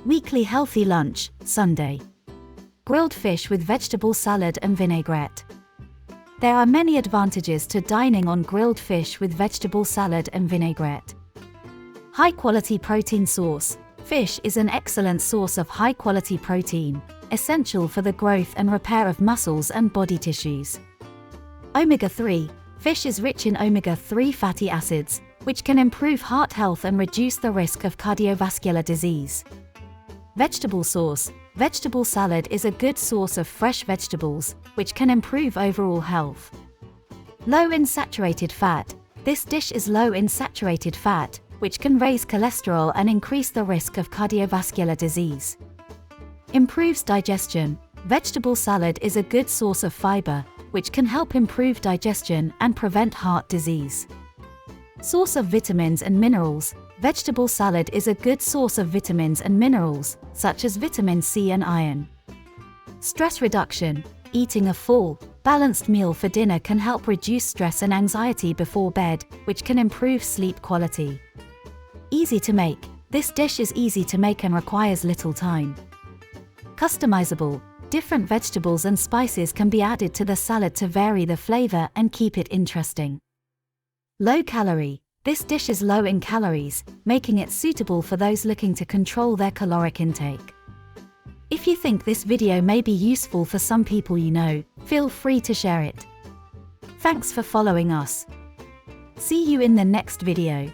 Weekly healthy lunch, Sunday. Grilled fish with vegetable salad and vinaigrette. There are many advantages to dining on grilled fish with vegetable salad and vinaigrette. High-quality protein source. Fish is an excellent source of high-quality protein, essential for the growth and repair of muscles and body tissues. Omega-3. Fish is rich in omega-3 fatty acids, which can improve heart health and reduce the risk of cardiovascular disease. Vegetable source. Vegetable salad is a good source of fresh vegetables, which can improve overall health. Low in saturated fat. This dish is low in saturated fat, which can raise cholesterol and increase the risk of cardiovascular disease. Improves digestion. Vegetable salad is a good source of fiber, which can help improve digestion and prevent heart disease. Source of vitamins and minerals. Vegetable salad is a good source of vitamins and minerals, such as vitamin C and iron. Stress reduction. Eating a full, balanced meal for dinner can help reduce stress and anxiety before bed, which can improve sleep quality. Easy to make. This dish is easy to make and requires little time. Customizable. Different vegetables and spices can be added to the salad to vary the flavor and keep it interesting. Low calorie. This dish is low in calories, making it suitable for those looking to control their caloric intake. If you think this video may be useful for some people you know, feel free to share it. Thanks for following us. See you in the next video.